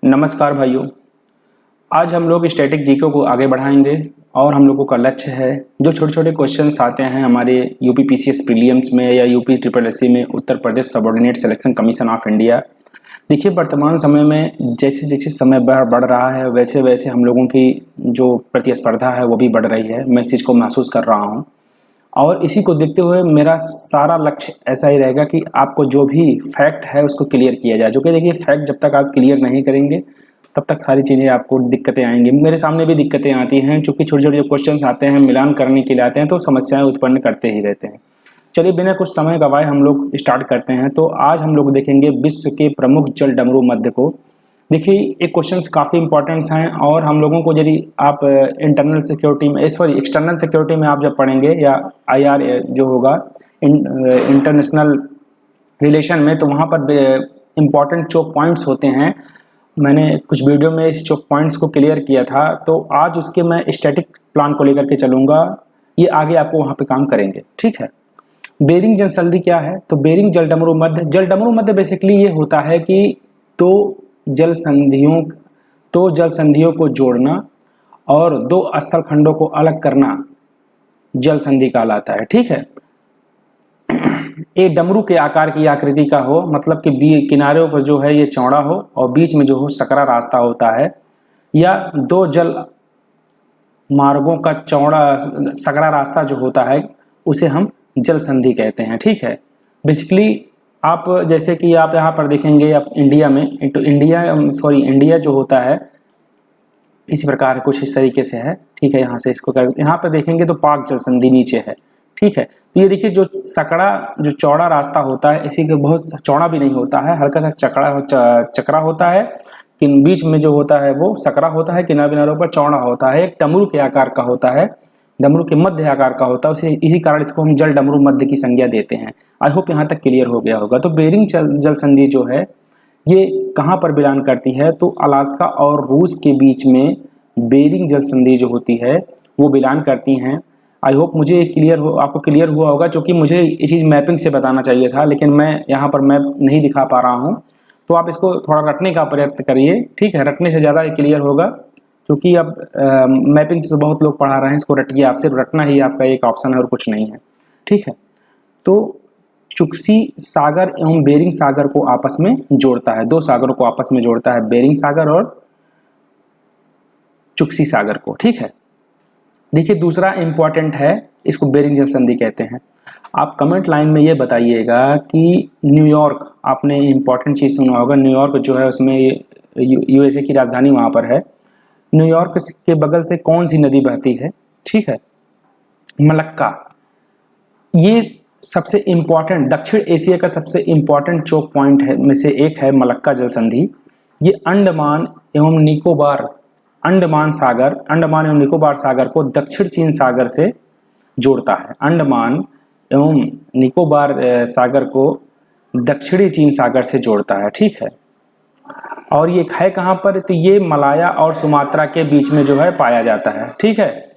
नमस्कार भाइयों। आज हम लोग स्टैटिक जीके को आगे बढ़ाएंगे और हम लोगों का लक्ष्य है जो छोटे छोटे क्वेश्चंस आते हैं हमारे यूपी पीसीएस प्रीलिम्स में या यूपी ट्रिपल एससी में, Uttar Pradesh subordinate selection commission of India. देखिए, वर्तमान समय में जैसे जैसे समय बढ़ रहा है वैसे वैसे हम लोगों की जो प्रतिस्पर्धा है वो भी बढ़ रही है। मैं इस चीज़ को महसूस कर रहा हूँ और इसी को देखते हुए मेरा सारा लक्ष्य ऐसा ही रहेगा कि आपको जो भी फैक्ट है उसको क्लियर किया जाए। जो कि देखिए, फैक्ट जब तक आप क्लियर नहीं करेंगे तब तक सारी चीज़ें आपको दिक्कतें आएंगी। मेरे सामने भी दिक्कतें आती हैं, चूँकि छोटे छोटे जो क्वेश्चंस आते हैं मिलान करने के लिए आते हैं तो समस्याएं उत्पन्न करते ही रहते हैं। चलिए बिना कुछ समय गवाए हम लोग स्टार्ट करते हैं। तो आज हम लोग देखेंगे विश्व के प्रमुख जल डमरू मध्य को। देखिए, ये क्वेश्चंस काफ़ी इंपॉर्टेंट्स हैं और हम लोगों को यदि आप इंटरनल सिक्योरिटी में एक्सटर्नल सिक्योरिटी में आप जब पढ़ेंगे या आईआर जो होगा इंटरनेशनल रिलेशन में, तो वहाँ पर इम्पॉर्टेंट जो पॉइंट्स होते हैं, मैंने कुछ वीडियो में इस जो पॉइंट्स को क्लियर किया था, तो आज उसके मैं स्टैटिक प्लान को लेकर के चलूँगा। ये आगे आपको वहाँ पे काम करेंगे, ठीक है। बेरिंग जल संधि क्या है? तो बेरिंग जल डमरू मध्य बेसिकली ये होता है कि दो जल संधियों को जोड़ना और दो स्थल खंडों को अलग करना जल संधि कहलाता है, ठीक है। एक डमरू के आकार की आकृति का हो, मतलब कि किनारों पर जो है ये चौड़ा हो और बीच में जो हो सकरा रास्ता होता है, या दो जल मार्गों का चौड़ा सकरा रास्ता जो होता है उसे हम जल संधि कहते हैं, ठीक है। बेसिकली आप जैसे कि आप यहाँ पर देखेंगे, आप इंडिया में तो इंडिया जो होता है इसी प्रकार कुछ इस तरीके से है, ठीक है। यहाँ से इसको यहाँ पर देखेंगे तो पाक जल संधि नीचे है, ठीक है। तो ये देखिए, जो सकड़ा जो चौड़ा रास्ता होता है, इसी के बहुत चौड़ा भी नहीं होता है, हल्का सा चकरा होता है, कि बीच में जो होता है वो सकरा होता है, किनारों पर चौड़ा होता है, एक डमरू के आकार का होता है, डमरू के मध्य आकार का होता है उसे, इसी कारण इसको हम जल डमरू मध्य की संज्ञा देते हैं। आई होप यहाँ तक क्लियर हो गया होगा। तो बेरिंग जल संधि जो है ये कहाँ पर बिलोंग करती है? तो अलास्का और रूस के बीच में बेरिंग जल संधि जो होती है वो बिलोंग करती हैं। आई होप मुझे आपको क्लियर हुआ होगा, क्योंकि मुझे ये चीज़ मैपिंग से बताना चाहिए था, लेकिन मैं यहाँ पर मैप नहीं दिखा पा रहा हूँ। तो आप इसको थोड़ा रटने का प्रयत्न करिए, ठीक है। रटने से ज़्यादा क्लियर होगा, क्योंकि अब मैपिंग से बहुत लोग पढ़ा रहे हैं, इसको रटिए। आप सिर्फ रटना ही आपका एक ऑप्शन है और कुछ नहीं है, ठीक है। तो चुक्सी सागर एवं बेरिंग सागर को आपस में जोड़ता है, दो सागरों को आपस में जोड़ता है, बेरिंग सागर और चुक्सी सागर को, ठीक है। देखिए, दूसरा इंपॉर्टेंट है, इसको बेरिंग जल संधि कहते हैं। आप कमेंट लाइन में ये बताइएगा कि न्यूयॉर्क, आपने इंपॉर्टेंट चीज़ सुना होगा, न्यूयॉर्क जो है उसमें यूएसए की राजधानी वहाँ पर है। न्यूयॉर्क के बगल से कौन सी नदी बहती है? ठीक है, मलक्का। ये सबसे इम्पॉर्टेंट, दक्षिण एशिया का सबसे इम्पॉर्टेंट चोक पॉइंट है में से एक है मलक्का जल संधि। ये अंडमान एवं निकोबार सागर को दक्षिण चीन सागर से जोड़ता है। अंडमान एवं निकोबार सागर को दक्षिणी चीन सागर से जोड़ता है, ठीक है। और ये है कहाँ पर? तो ये मलाया और सुमात्रा के बीच में जो है पाया जाता है, ठीक है।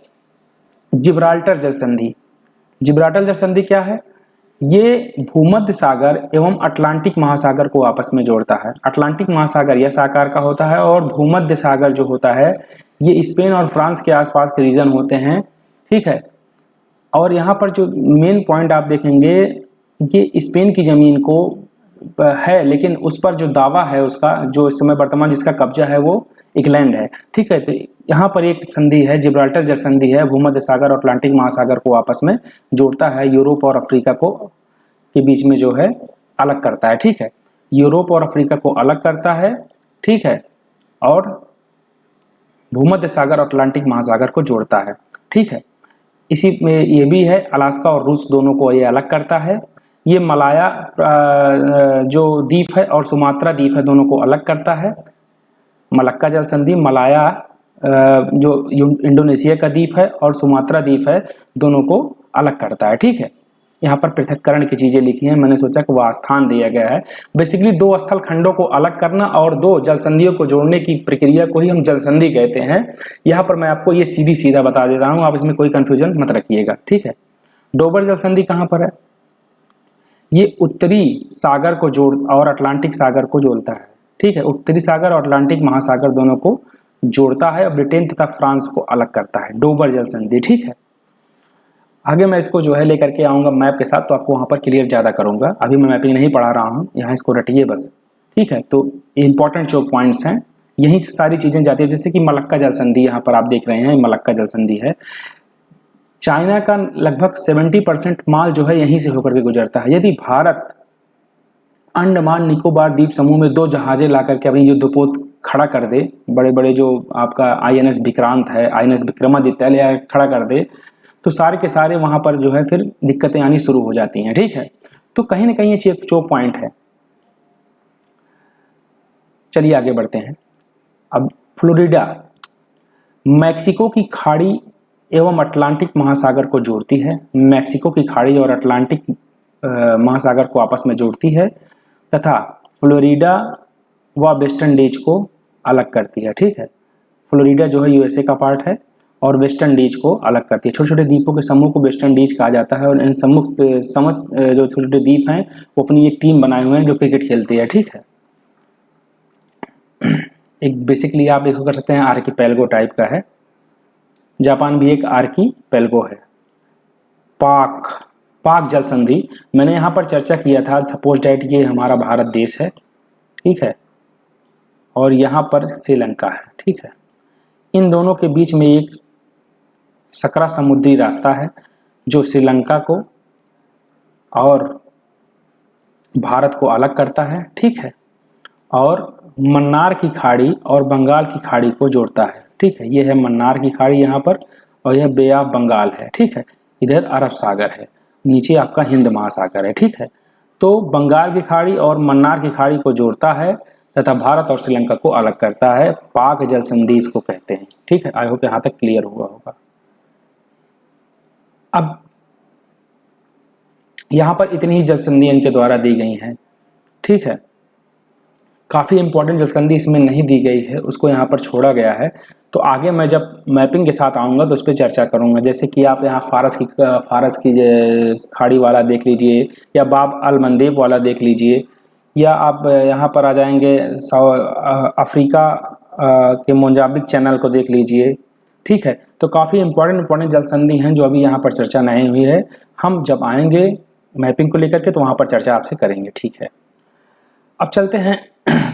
जिब्राल्टर जल संधि क्या है? ये भूमध्य सागर एवं अटलांटिक महासागर को आपस में जोड़ता है। अटलांटिक महासागर यस आकार का होता है और भूमध्य सागर जो होता है ये स्पेन और फ्रांस के आसपास के रीजन होते हैं, ठीक है। और यहाँ पर जो मेन पॉइंट आप देखेंगे, ये स्पेन की जमीन को है, लेकिन उस पर जो दावा है उसका, जो इस समय वर्तमान जिसका कब्जा है वो इंग्लैंड है, ठीक है। तो यहाँ पर एक संधि है, जिब्राल्टर जल संधि है, भूमध्य सागर और अटलांटिक महासागर को आपस में जोड़ता है, यूरोप और अफ्रीका को के बीच में जो है अलग करता है, ठीक है। यूरोप और अफ्रीका को अलग करता है, ठीक है, और भूमध्य सागर और अटलांटिक महासागर को जोड़ता है, ठीक है। इसी में ये भी है, अलास्का और रूस दोनों को ये अलग करता है। ये मलाया जो द्वीप है और सुमात्रा द्वीप है दोनों को अलग करता है। मलक्का जल संधि मलाया जो इंडोनेशिया का द्वीप है और सुमात्रा द्वीप है दोनों को अलग करता है, ठीक है। यहाँ पर पृथक्करण की चीज़ें लिखी हैं, मैंने सोचा कि वह स्थान दिया गया है। बेसिकली दो स्थल खंडों को अलग करना और दो जल संधियों को जोड़ने की प्रक्रिया को ही हम जल संधि कहते हैं। यहाँ पर मैं आपको ये सीधा बता देता हूँ, आप इसमें कोई कंफ्यूजन मत रखिएगा, ठीक है। डोबर जल संधि कहाँ पर है? ये उत्तरी सागर को और अटलांटिक सागर को जोड़ता है। ठीक है, उत्तरी सागर और अटलांटिक महासागर दोनों को जोड़ता है और ब्रिटेन तथा फ्रांस को अलग करता है, डोबर जल संधि। ठीक है, आगे मैं इसको जो है लेकर के आऊँगा मैप के साथ, तो आपको वहाँ पर क्लियर ज़्यादा करूँगा। अभी मैं मैपिंग नहीं पढ़ा रहा हूँ, यहाँ इसको रटिए बस। ठीक है, तो इंपॉर्टेंट जो पॉइंट्स हैं यहीं से सारी चीज़ें जाती है। जैसे कि मलक्का जल संधि यहाँ पर आप देख रहे हैं, मलक्का जल संधि है। चाइना का लगभग 70% माल जो है यहीं से होकर के गुजरता है। यदि भारत अंडमान निकोबार द्वीप समूह में 2 जहाजें ला करके अपनी युद्धपोत खड़ा कर दे, बड़े बड़े जो आपका INS विक्रांत है, INS विक्रमादित्य खड़ा कर दे, तो सारे के सारे वहाँ पर जो है फिर दिक्कतें आनी शुरू हो जाती हैं। ठीक है, तो कहीं ना कहीं ये चोक पॉइंट है। चलिए आगे बढ़ते हैं। अब फ्लोरिडा मैक्सिको की खाड़ी एवं अटलांटिक महासागर को जोड़ती है। मैक्सिको की खाड़ी और अटलांटिक महासागर को आपस में जोड़ती है तथा फ्लोरिडा व वेस्ट इंडीज को अलग करती है। ठीक है, फ्लोरिडा जो है USA का पार्ट है और वेस्ट इंडीज को अलग करती है। छोटे छोटे द्वीपों के समूह को वेस्ट इंडीज कहा जाता है और इन जो छोटे छोटे द्वीप हैं वो अपनी एक टीम बनाए हुए हैं जो क्रिकेट खेलती है। ठीक है, एक बेसिकली आप इसको कर सकते हैं आर्कीपेलगो टाइप का है। जापान भी एक आर्कीपेलगो है। पाक जल संधि मैंने यहाँ पर चर्चा किया था। सपोज डैट ये हमारा भारत देश है, ठीक है, और यहाँ पर श्रीलंका है। ठीक है, इन दोनों के बीच में एक सकरा समुद्री रास्ता है जो श्रीलंका को और भारत को अलग करता है। ठीक है, और मन्नार की खाड़ी और बंगाल की खाड़ी को जोड़ता है। ठीक है, ये है मन्नार की खाड़ी यहाँ पर और यह बे ऑफ बंगाल है। ठीक है, इधर अरब सागर है, नीचे आपका हिंद महासागर है। ठीक है, तो बंगाल की खाड़ी और मन्नार की खाड़ी को जोड़ता है तथा भारत और श्रीलंका को अलग करता है। पाक जल संधि इसको कहते हैं। ठीक है, आई होप यहाँ तक क्लियर हुआ होगा। अब यहाँ पर इतनी ही जल संधि इनके द्वारा दी गई हैं। ठीक है, काफ़ी इंपॉर्टेंट जल संधि इसमें नहीं दी गई है, उसको यहाँ पर छोड़ा गया है। तो आगे मैं जब मैपिंग के साथ आऊँगा तो उस पर चर्चा करूँगा। जैसे कि आप यहाँ फारस की खाड़ी वाला देख लीजिए या बाब अल मंदेब वाला देख लीजिए, या आप यहाँ पर आ जाएंगे अफ्रीका के मोजाम्बिक चैनल को देख लीजिए। ठीक है, तो काफ़ी इंपॉर्टेंट जल संधि हैं जो अभी यहाँ पर चर्चा नहीं हुई है। हम जब आएंगे मैपिंग को लेकर के तो वहाँ पर चर्चा आपसे करेंगे। ठीक है, अब चलते हैं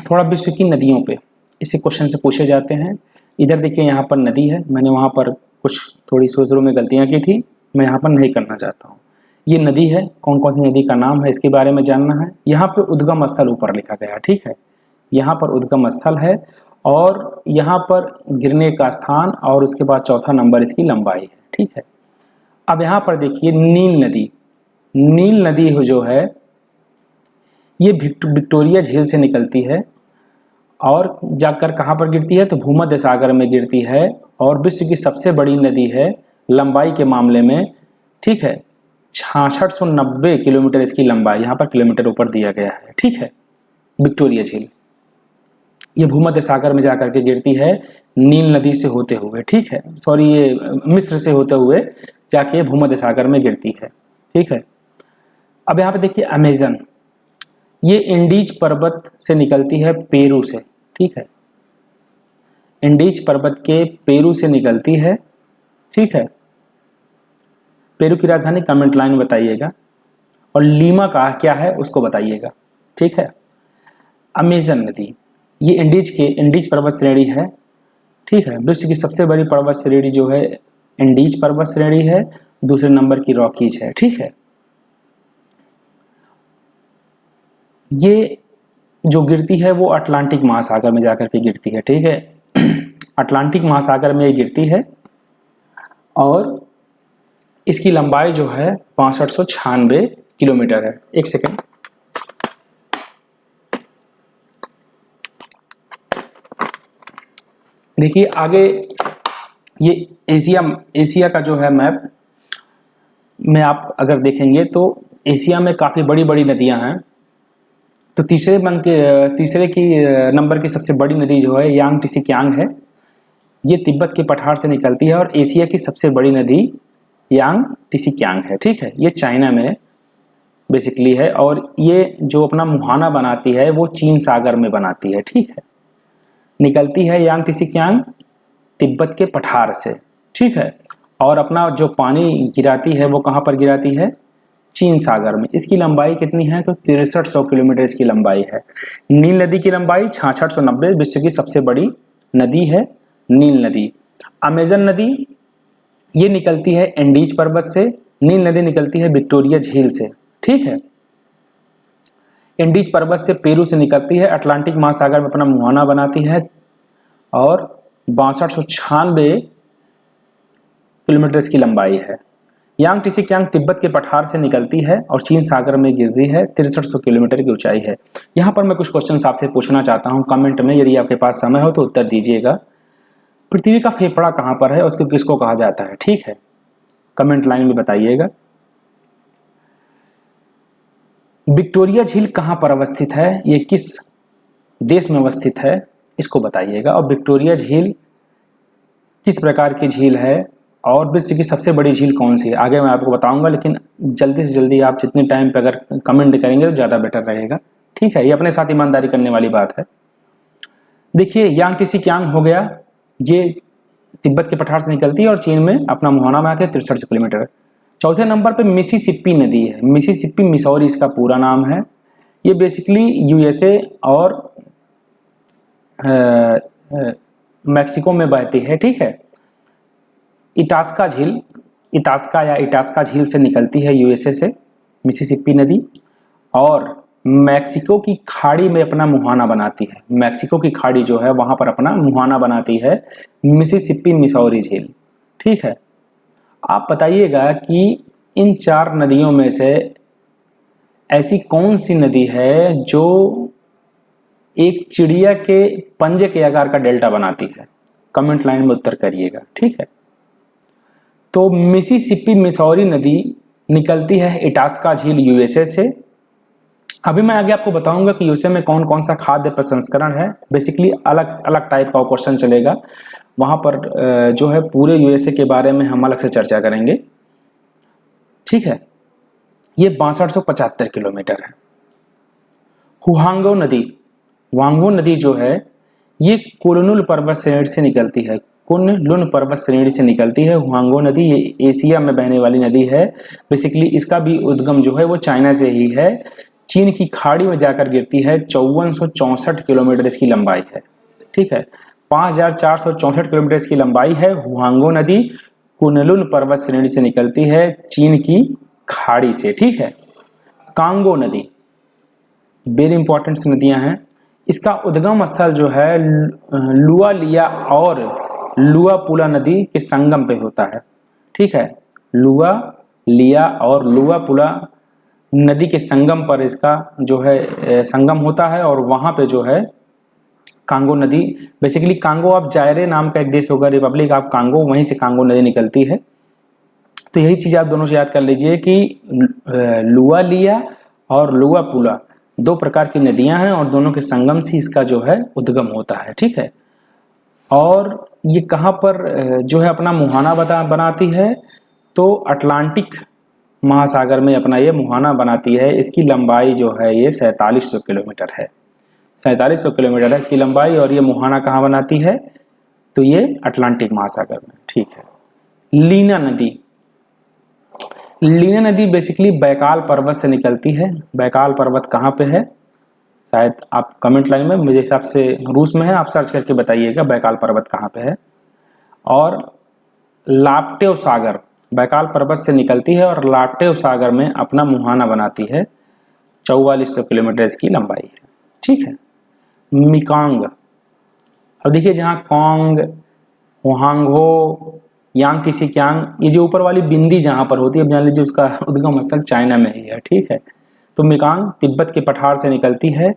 थोड़ा विश्व की नदियों पे। इसी क्वेश्चन से पूछे जाते हैं। इधर देखिए यहाँ पर नदी है, मैंने वहाँ पर कुछ थोड़ी शुरू में गलतियाँ की थी, मैं यहाँ पर नहीं करना चाहता हूँ। ये नदी है, कौन कौन सी नदी का नाम है इसके बारे में जानना है। यहाँ पे उद्गम स्थल ऊपर लिखा गया है। ठीक है, यहाँ पर उद्गम स्थल है और यहाँ पर गिरने का स्थान और उसके बाद चौथा नंबर इसकी लंबाई है। ठीक है, अब यहाँ पर देखिए नील नदी जो है ये विक्टोरिया झील से निकलती है और जाकर कहाँ पर गिरती है तो भूमध्य सागर में गिरती है और विश्व की सबसे बड़ी नदी है लंबाई के मामले में। ठीक है, 6690 किलोमीटर इसकी लंबाई, यहाँ पर किलोमीटर ऊपर दिया गया है। ठीक है, विक्टोरिया झील ये भूमध्य सागर में जाकर के गिरती है नील नदी से होते हुए। ठीक है, सॉरी, ये मिस्र से होते हुए जाके भूमध्य सागर में गिरती है। ठीक है, अब यहाँ पे देखिए अमेजन, ये इंडीज पर्वत से निकलती है पेरू से। ठीक है, इंडीज पर्वत के पेरू से निकलती है। ठीक है, पेरू की राजधानी कमेंट लाइन बताइएगा और लीमा का क्या है उसको बताइएगा। ठीक है, अमेजन नदी ये इंडीज पर्वत श्रेणी है। ठीक है, विश्व की सबसे बड़ी पर्वत श्रेणी जो है इंडीज पर्वत श्रेणी है, दूसरे नंबर की रॉकीज है। ठीक है, ये जो गिरती है वो अटलांटिक महासागर में जाकर के गिरती है। ठीक है, अटलांटिक महासागर में ये गिरती है और इसकी लंबाई जो है 6596 किलोमीटर है। एक सेकेंड, देखिए आगे ये एशिया का जो है मैप में आप अगर देखेंगे तो एशिया में काफ़ी बड़ी बड़ी नदियां हैं। तो तीसरे नंबर की सबसे बड़ी नदी जो है यांग टिसिक्यांग है। ये तिब्बत के पठार से निकलती है और एशिया की सबसे बड़ी नदी यांग टिसिक्यांग है। ठीक है, ये चाइना में बेसिकली है, और ये जो अपना मुहाना बनाती है वो चीन सागर में बनाती है, ठीक है। निकलती है यांगत्से कियांग तिब्बत के पठार से, ठीक है, और अपना जो पानी गिराती है वो कहाँ पर गिराती है, चीन सागर में। इसकी लंबाई कितनी है, तो 6300 किलोमीटर इसकी लंबाई है। नील नदी की लंबाई 6690, विश्व की सबसे बड़ी नदी है नील नदी। अमेजन नदी ये निकलती है एंडीज पर्वत से, नील नदी निकलती है विक्टोरिया झील से, ठीक है। एंडीज पर्वत से पेरू से निकलती है, अटलांटिक महासागर में अपना मुहाना बनाती है और 6296 किलोमीटर इसकी लंबाई है। यांगत्से कियांग तिब्बत के पठार से निकलती है और चीन सागर में गिरती है, 6300 किलोमीटर की ऊंचाई है। यहाँ पर मैं कुछ क्वेश्चन आपसे पूछना चाहता हूँ, कमेंट में यदि आपके पास समय हो तो उत्तर दीजिएगा। पृथ्वी का फेफड़ा कहाँ पर है, उसको किसको कहा जाता है, ठीक है, कमेंट लाइन में बताइएगा। विक्टोरिया झील कहाँ पर अवस्थित है, ये किस देश में अवस्थित है, इसको बताइएगा। और विक्टोरिया झील किस प्रकार की झील है और विश्व की सबसे बड़ी झील कौन सी है, आगे मैं आपको बताऊंगा, लेकिन जल्दी से जल्दी आप जितने टाइम पे अगर कमेंट करेंगे तो ज़्यादा बेटर रहेगा, ठीक है। ये अपने साथ ईमानदारी करने वाली बात है। देखिए यांगत्से कियांग हो गया, ये तिब्बत के पठार से निकलती है और चीन में अपना मुहाना बनाती है, 6300 किलोमीटर। चौथे नंबर पे मिसिसिपी नदी है, मिसिसिपी मिसौरी इसका पूरा नाम है। ये बेसिकली यूएसए और मैक्सिको में बहती है, ठीक है। इटास्का झील, इटास्का या इटास्का झील से निकलती है यूएसए से मिसिसिपी नदी, और मैक्सिको की खाड़ी में अपना मुहाना बनाती है। मैक्सिको की खाड़ी जो है वहां पर अपना मुहाना बनाती है मिसिसिपी मिसौरी झील, ठीक है। आप बताइएगा कि इन 4 नदियों में से ऐसी कौन सी नदी है जो एक चिड़िया के पंजे के आकार का डेल्टा बनाती है, कमेंट लाइन में उत्तर करिएगा, ठीक है। तो मिसिसिपी मिसौरी नदी निकलती है इटास्का झील यूएसए से। अभी मैं आगे आपको बताऊंगा कि यूएसए में कौन कौन सा खाद्य प्रसंस्करण है, बेसिकली अलग अलग टाइप का क्वेश्चन चलेगा वहां पर, जो है पूरे यूएसए के बारे में हम अलग से चर्चा करेंगे, ठीक है। ये 6275 किलोमीटर है। हुआंगो नदी, वांगो नदी जो है ये कुनलुन पर्वत श्रेणी से निकलती है, कुनलुन पर्वत श्रेणी से निकलती है हुआंगो नदी। ये एशिया में बहने वाली नदी है, बेसिकली इसका भी उद्गम जो है वो चाइना से ही है, चीन की खाड़ी में जाकर गिरती है। 5464 किलोमीटर इसकी लंबाई है, ठीक है। 5464 किलोमीटर इसकी लंबाई है। हुआंगो नदी कुनलुन पर्वत श्रेणी से निकलती है चीन की खाड़ी से, ठीक है। कांगो नदी वेरी इंपॉर्टेंट नदियां हैं। इसका उद्गम स्थल जो है लुआ लिया और लुआ पुला नदी के संगम पे होता है, ठीक है। लुआ लिया और लुआ पुला नदी के संगम पर इसका जो है संगम होता है, और वहां पे जो है कांगो नदी, बेसिकली कांगो आप जायरे नाम का एक देश होगा, रिपब्लिक ऑफ कांगो, वहीं से कांगो नदी निकलती है। तो यही चीज आप दोनों से याद कर लीजिए कि लुआ लिया और लुआ पुला 2 प्रकार की नदियां हैं और दोनों के संगम से इसका जो है उद्गम होता है, ठीक है। और ये कहाँ पर जो है अपना मुहाना बनाती है, तो अटलांटिक महासागर में अपना ये मुहाना बनाती है। इसकी लंबाई जो है ये 4700 किलोमीटर है, 4700 किलोमीटर है इसकी लंबाई। और ये मुहाना कहाँ बनाती है, तो ये अटलांटिक महासागर में, ठीक है। लीना नदी, लीना नदी बेसिकली बैकाल पर्वत से निकलती है। बैकाल पर्वत कहाँ पे है, शायद आप कमेंट लाइन में, मुझे हिसाब से रूस में है, आप सर्च करके बताइएगा बैकाल पर्वत कहाँ पे है। और लाप्टेव सागर बैकाल पर्वत से निकलती है और लाप्टेव सागर में अपना मुहाना बनाती है। 4400 किलोमीटर इसकी लंबाई है, ठीक है। मिकांग, अब देखिए जहाँ कांग, हुआंगो, यांगत्से कियांग, ये जो ऊपर वाली बिंदी जहाँ पर होती है, जान लीजिए उसका उद्गम स्थल चाइना में ही है, ठीक है। तो मिकांग तिब्बत के पठार से निकलती है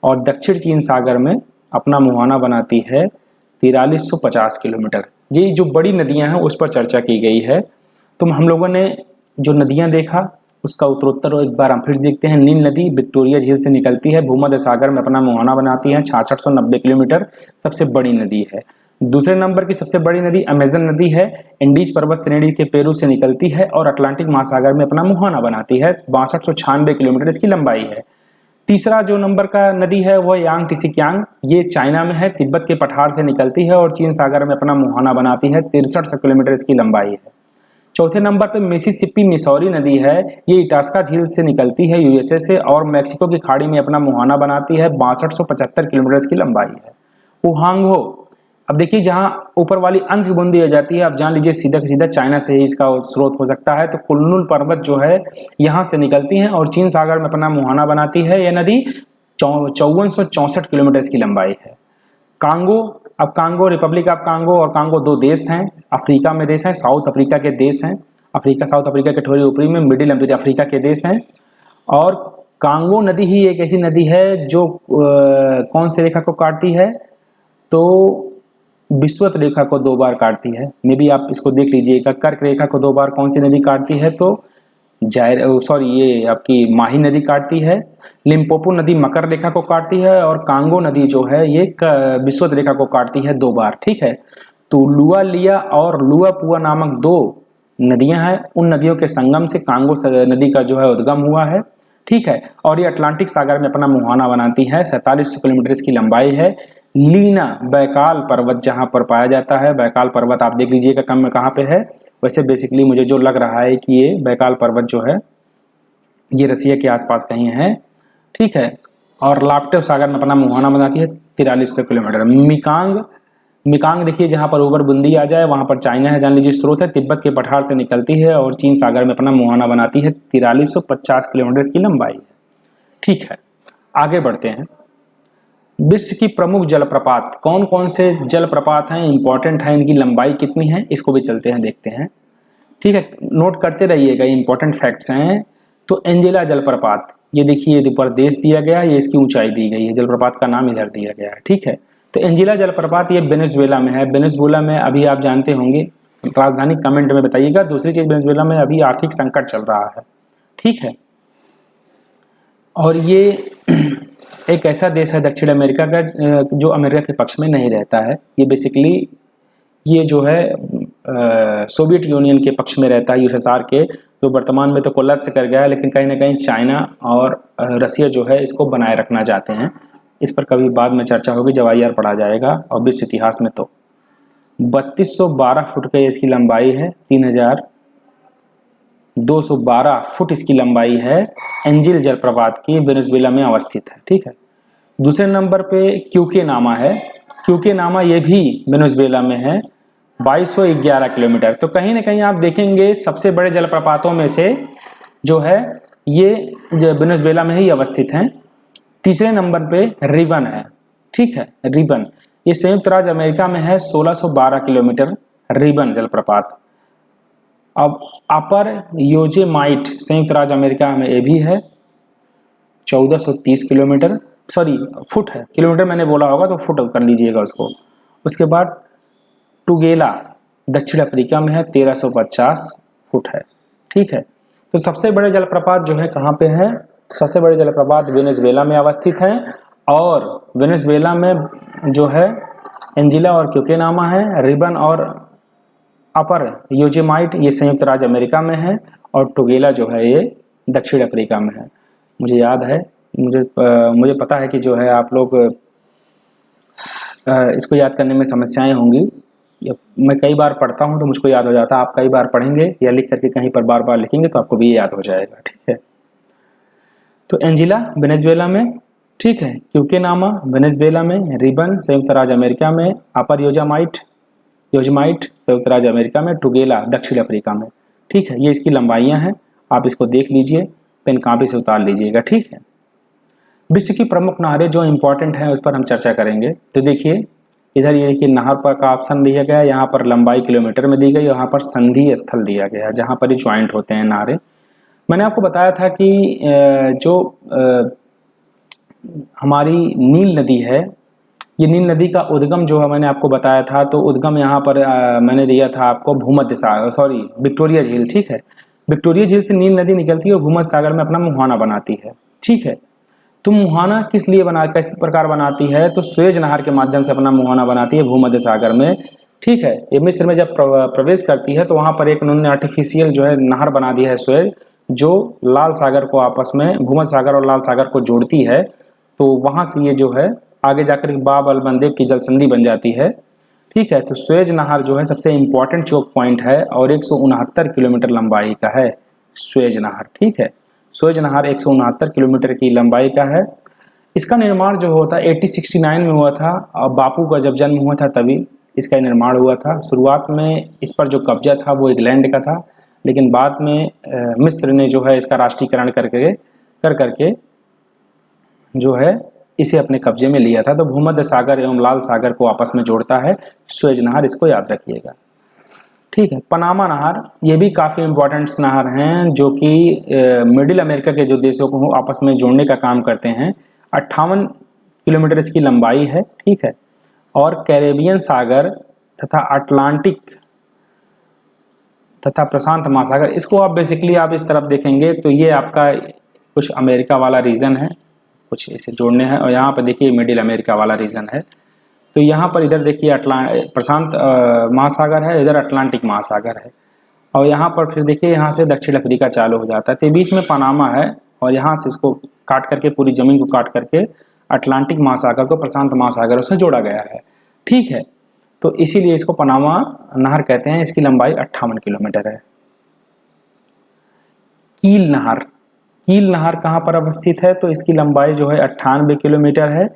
और दक्षिण चीन सागर में अपना मुहाना बनाती है 4350 किलोमीटर। ये जो बड़ी नदियां हैं उस पर चर्चा की गई है। तो हम लोगों ने जो नदियां देखा उसका उत्तरोत्तर एक बार हम फिर देखते हैं। नील नदी विक्टोरिया झील से निकलती है, भूमध्य सागर में अपना मुहाना बनाती है, 6690 किलोमीटर, सबसे बड़ी नदी है। दूसरे नंबर की सबसे बड़ी नदी अमेजन नदी है, इंडीज पर्वत श्रेणी के पेरू से निकलती है और अटलांटिक महासागर में अपना मुहाना बनाती है। 6296 किलोमीटर इसकी लंबाई है। तीसरा जो नंबर का नदी है वह यांग टिसिकियांग, ये चाइना में है, तिब्बत के पठार से निकलती है और चीन सागर में अपना मुहाना बनाती है। 6300 किलोमीटर इसकी लंबाई है। चौथे नंबर पर मिसिसिपी मिसौरी नदी है, ये इटास्का झील से निकलती है यूएसए से और मैक्सिको की खाड़ी में अपना मुहाना बनाती है। 6275 किलोमीटर इसकी लंबाई है। ओहांगहो, अब देखिए जहां ऊपर वाली अंक बूंदी आ जाती है, आप जान लीजिए सीधा सीधा चाइना से ही इसका स्रोत हो सकता है। तो कुल्लुल पर्वत जो है यहाँ से निकलती हैं और चीन सागर में अपना मुहाना बनाती है। यह नदी 5464 किलोमीटर इसकी लंबाई है। कांगो, अब कांगो, रिपब्लिक ऑफ कांगो और कांगो दो देश हैं, अफ्रीका में देश हैं, साउथ अफ्रीका के देश हैं। अफ्रीका, साउथ अफ्रीका के थोड़ी ऊपरी में मिडिल अफ्रीका के देश हैं। और कांगो नदी ही एक ऐसी नदी है जो कौन से रेखा को काटती है, तो विषुवत रेखा को 2 बार काटती है। मे भी आप इसको देख लीजिएगा, कर्क रेखा को 2 बार कौन सी नदी काटती है, तो ये आपकी माही नदी काटती है। लिम्पोपो नदी मकर रेखा को काटती है और कांगो नदी जो है ये विषुवत रेखा को काटती है 2 बार। ठीक है, तो लुआ लिया और लुआ पुआ नामक 2 नदियां हैं, उन नदियों के संगम से कांगो नदी का जो है उद्गम हुआ है। ठीक है, और ये अटलांटिक सागर में अपना मुहाना बनाती है। 4700 किलोमीटर इसकी लंबाई है। लीना बैकाल पर्वत जहां पर पाया जाता है, बैकाल पर्वत आप देख लीजिएगा कहाँ पे है। वैसे बेसिकली मुझे जो लग रहा है कि ये बैकाल पर्वत जो है ये रसिया के आसपास कहीं है। ठीक है, और लाप्टेव सागर में अपना मुहाना बनाती है 4300 किलोमीटर। मिकांग देखिए जहां पर ऊपर बुंदी आ जाए वहां पर चाइना है, जान लीजिए स्रोत है, तिब्बत के पठार से निकलती है और चीन सागर में अपना मुहाना बनाती है। 4350 किलोमीटर इसकी लंबाई है। ठीक है, आगे बढ़ते हैं। विश्व की प्रमुख जलप्रपात, कौन कौन से जलप्रपात हैं, इंपॉर्टेंट है, इनकी लंबाई कितनी है, इसको भी चलते हैं देखते हैं। ठीक है, नोट करते रहिएगा, इंपॉर्टेंट फैक्ट्स हैं। तो एंजेला जलप्रपात, ये देखिए ऊपर देश दिया गया है, ये इसकी ऊंचाई दी गई है, जलप्रपात का नाम इधर दिया गया है। ठीक है, तो एंजेला जलप्रपात ये वेनेजुएला में है। वेनेजुएला में अभी आप जानते होंगे, राजधानी कमेंट में बताइएगा। दूसरी चीज, वेनेजुएला में अभी आर्थिक संकट चल रहा है। ठीक है, और ये एक ऐसा देश है दक्षिण अमेरिका का जो अमेरिका के पक्ष में नहीं रहता है। ये बेसिकली ये जो है सोवियत यूनियन के पक्ष में रहता है, यूएसएसआर के, जो वर्तमान में तो कोलैप्स कर गया है, लेकिन कहीं ना कहीं चाइना और रसिया जो है इसको बनाए रखना चाहते हैं। इस पर कभी बाद में चर्चा होगी जब IR पढ़ा जाएगा। और विश्व इतिहास में तो 3212 फुट की इसकी लंबाई है, 3212 फुट इसकी लंबाई है। एंजिल जलप्रपात की वेनेजुएला में अवस्थित है। ठीक है, दूसरे नंबर पे क्यूकेनामा है। क्यूकेनामा ये भी वेनेजुएला में है, 2211 किलोमीटर। तो कहीं ना कहीं आप देखेंगे सबसे बड़े जलप्रपातों में से जो है ये वेनेजुएला में ही अवस्थित हैं। तीसरे नंबर पे रिबन है। ठीक है, रिबन ये संयुक्त राज्य अमेरिका में है, 1612 किलोमीटर रिबन जलप्रपात। अब अपर योजेमाइट संयुक्त राज्य अमेरिका में ये भी है, 1430 किलोमीटर, सॉरी फुट है, किलोमीटर मैंने बोला होगा तो फुट कर लीजिएगा उसको। उसके बाद टुगेला दक्षिण अफ्रीका में है, 1350 फुट है। ठीक है, तो सबसे बड़े जलप्रपात जो है कहाँ पे है, तो सबसे बड़े जलप्रपात वेनेजुएला में अवस्थित हैं। और वेनेजुएला में जो है एंजिला और क्यूकेनामा है, रिबन और अपर योजेमाइट ये संयुक्त राज्य अमेरिका में है, और टुगेला जो है ये दक्षिण अफ्रीका में है। मुझे याद है, मुझे पता है कि जो है आप लोग इसको याद करने में समस्याएं होंगी। मैं कई बार पढ़ता हूं तो मुझको याद हो जाता है, आप कई बार पढ़ेंगे या लिख करके कहीं पर बार बार लिखेंगे तो आपको भी याद हो जाएगा। ठीक है, तो एंजिला वेनेजुएला में, ठीक है, क्यूकेनामा वेनेजुएला में, रिबन संयुक्त राज्य अमेरिका में, अपर योजेमाइट संयुक्त राज्य अमेरिका में, टुगेला दक्षिण अफ्रीका में। ठीक है, ये इसकी लंबाइयां हैं, आप इसको देख लीजिए, पेन कॉपी से उतार लीजिएगा। ठीक है, विश्व की प्रमुख नहरें जो इंपॉर्टेंट हैं उस पर हम चर्चा करेंगे। तो देखिए इधर ये देखिए नहर पर का ऑप्शन दिया गया है, यहाँ पर लंबाई किलोमीटर में दी गई, यहाँ पर संधि स्थल दिया गया है जहाँ पर ये ज्वाइंट होते हैं नहरें। मैंने आपको बताया था कि जो हमारी नील नदी है, ये नील नदी का उद्गम जो है मैंने आपको बताया था, तो उद्गम यहाँ पर मैंने दिया था आपको भूमध्य सागर, सॉरी विक्टोरिया झील। ठीक है, विक्टोरिया झील से नील नदी निकलती है और भूमध्य सागर में अपना मुहाना बनाती है। ठीक है, तो मुहाना किस लिए किस प्रकार बनाती है, तो स्वेज नहर के माध्यम से अपना मुहाना बनाती है भूमध्य सागर में। ठीक है, ये मिस्र में जब प्रवेश करती है तो वहाँ पर एक उन्होंने आर्टिफिशियल जो है नहर बना दी है स्वेज, जो लाल सागर को आपस में, भूमध्य सागर और लाल सागर को जोड़ती है। तो वहाँ से ये जो है आगे जाकर बाब अल मंदेब की जलसंधि बन जाती है। ठीक है, तो स्वेज नहर जो है सबसे इम्पोर्टेंट चोक पॉइंट है और 169 किलोमीटर लंबाई का है स्वेज नहर। ठीक है, स्वेज नहर 169 किलोमीटर की लंबाई का है। इसका निर्माण जो होता है 1869 में हुआ था, और बापू का जब जन्म हुआ था तभी इसका निर्माण हुआ था। शुरुआत में इस पर जो कब्जा था वो इंग्लैंड का था, लेकिन बाद में मिस्र ने जो है इसका राष्ट्रीयकरण करके जो है इसे अपने कब्जे में लिया था। तो भूमध्य सागर एवं लाल सागर को आपस में जोड़ता है स्वेज नहर, इसको याद रखिएगा। ठीक है, पनामा नहर, ये भी काफ़ी इम्पोर्टेंट नहर हैं जो कि मिडिल अमेरिका के जो देशों को आपस में जोड़ने का काम करते हैं। 58 किलोमीटर इसकी लंबाई है। ठीक है, और कैरेबियन सागर तथा अटलांटिक तथा प्रशांत महासागर, इसको आप बेसिकली आप इस तरफ देखेंगे तो ये आपका कुछ अमेरिका वाला रीजन है, कुछ इसे जोड़ने हैं। और यहाँ पर देखिए मिडिल अमेरिका वाला रीजन है। तो यहाँ पर इधर देखिए प्रशांत महासागर है, इधर अटलांटिक महासागर है, और यहाँ पर फिर देखिए यहाँ से दक्षिण अफ्रीका चालू हो जाता है। तो बीच में पनामा है और यहाँ से इसको काट करके, पूरी ज़मीन को काट करके अटलांटिक महासागर को प्रशांत महासागर से जोड़ा गया है। ठीक है, तो इसीलिए इसको पनामा नहर कहते हैं। इसकी लंबाई 58 किलोमीटर है। कील नहर, कील नहर कहाँ पर अवस्थित है, तो इसकी लंबाई जो है 98 किलोमीटर है।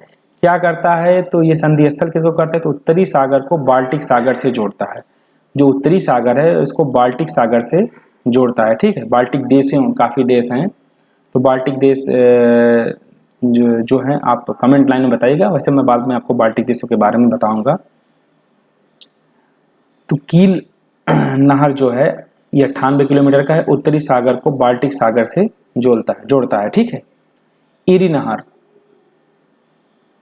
क्या करता है, तो ये संधि स्थल किसको करता है, तो उत्तरी सागर को बाल्टिक सागर से जोड़ता है। जो उत्तरी सागर है उसको बाल्टिक सागर से जोड़ता है। ठीक है, बाल्टिक देश हैं, काफ़ी देश हैं, तो बाल्टिक देश जो है आप कमेंट लाइन में बताइएगा, वैसे मैं बाद में आपको बाल्टिक देशों के बारे में बताऊंगा। तो कील नहर जो है ये 98 किलोमीटर का है, उत्तरी सागर को बाल्टिक सागर से जोड़ता है। ठीक है, इरी नहर,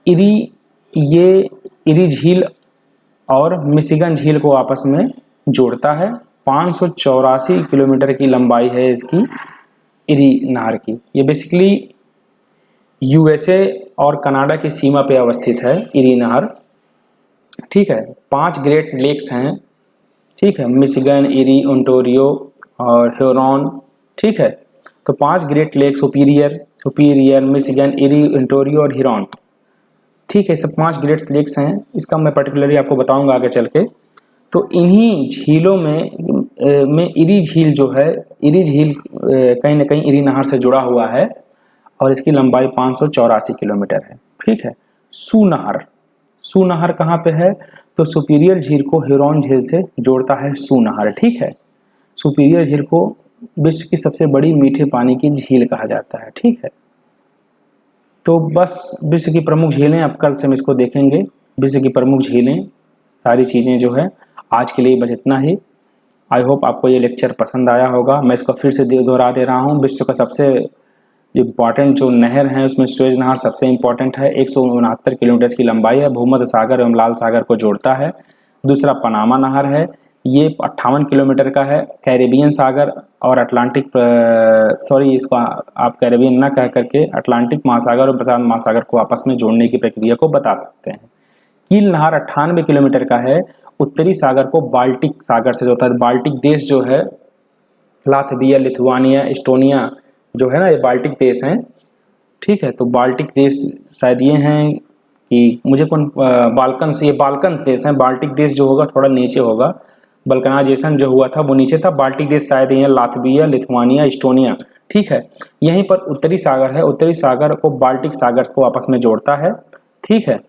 ये इरी झील और मिशिगन झील को आपस में जोड़ता है। 584 किलोमीटर की लंबाई है इसकी इरी नहर की। ये बेसिकली यूएसए और कनाडा की सीमा पे अवस्थित है इरी नहर। ठीक है, 5 ग्रेट लेक्स हैं। ठीक है, मिशिगन, इरी, ओंटारियो और ह्यूरॉन। ठीक है, तो 5 great lake, superior, Michigan, eri, Ontario और ह्यूरॉन। ठीक है, सब 5 ग्रेट लेक्स हैं। इसका मैं पर्टिकुलरली आपको बताऊंगा आगे चल के। तो इन्हीं झीलों में इरी झील जो है, इरी झील कहीं ना कहीं इरी नहर से जुड़ा हुआ है और इसकी लंबाई 584 किलोमीटर है। ठीक है, सू नहर कहाँ पे है, तो सुपीरियर झील को ह्यूरॉन झील से जोड़ता है सू नहर। ठीक है, सुपीरियर झील को विश्व की सबसे बड़ी मीठे पानी की झील कहा जाता है। ठीक है, तो बस विश्व की प्रमुख झीलें, अब कल से हम इसको देखेंगे, विश्व की प्रमुख झीलें, सारी चीज़ें जो है। आज के लिए बस इतना ही। आई होप आपको ये लेक्चर पसंद आया होगा। मैं इसको फिर से दोहरा दे रहा हूँ, विश्व का सबसे इम्पॉर्टेंट जो नहर है उसमें स्वेज नहर सबसे इम्पॉर्टेंट है। 169 किलोमीटर की लंबाई है, भूमध्य सागर एवं लाल सागर को जोड़ता है। दूसरा पनामा नहर है, ये 58 किलोमीटर का है। कैरेबियन सागर और अटलांटिक, इसको आप कैरेबियन ना कह करके अटलांटिक महासागर और प्रशांत महासागर को आपस में जोड़ने की प्रक्रिया को बता सकते हैं। कील नहर 98 किलोमीटर का है, उत्तरी सागर को बाल्टिक सागर से जोड़ता है। बाल्टिक देश जो है, लातविया, लिथुआनिया, एस्टोनिया जो है ना, ये बाल्टिक देश हैं। ठीक है, तो बाल्टिक देश शायद ये हैं कि मुझे बाल्कन्स, ये बाल्कन्स देश हैं। बाल्टिक देश जो होगा थोड़ा नीचे होगा, बल्कनाइजेशन जो हुआ था वो नीचे था। बाल्टिक देश शायद ये लातविया, लिथुआनिया, एस्टोनिया। ठीक है, यहीं पर उत्तरी सागर है, उत्तरी सागर को बाल्टिक सागर को आपस में जोड़ता है। ठीक है,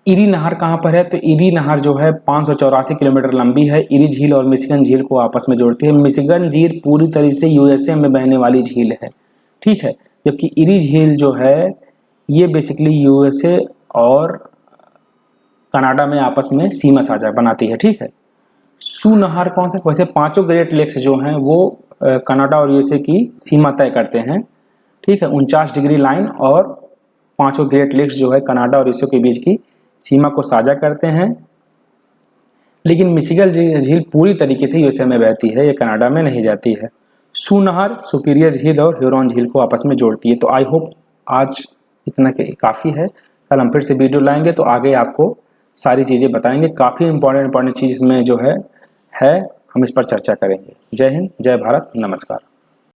इरी नहर कहाँ पर है, तो इरी नहर जो है 584 किलोमीटर लंबी है। इरी झील और मिशिगन झील को आपस में जोड़ती है। मिशिगन झील पूरी तरह से यूएसए में बहने वाली झील है। ठीक है, जबकि इरी झील जो है ये बेसिकली यूएसए और कनाडा में आपस में सीमा साझा बनाती है। ठीक है, सू नहर कौन सा, वैसे 5 ग्रेट लेक्स जो हैं वो कनाडा और यूएसए की सीमा तय करते हैं। ठीक है, 49 डिग्री लाइन, और 5 ग्रेट लेक्स जो है कनाडा और यूएसए के बीच की सीमा को साझा करते हैं। लेकिन मिशिगन झील पूरी तरीके से यूएसए में बहती है, ये कनाडा में नहीं जाती है। सू नहर सुपीरियर झील और ह्यूरॉन झील को आपस में जोड़ती है। तो आई होप आज इतना काफ़ी है। कल हम फिर से वीडियो लाएंगे तो आगे आपको सारी चीज़ें बताएंगे। काफ़ी इंपॉर्टेंट चीज़ इसमें जो है हम इस पर चर्चा करेंगे। जय हिंद, जय भारत, नमस्कार।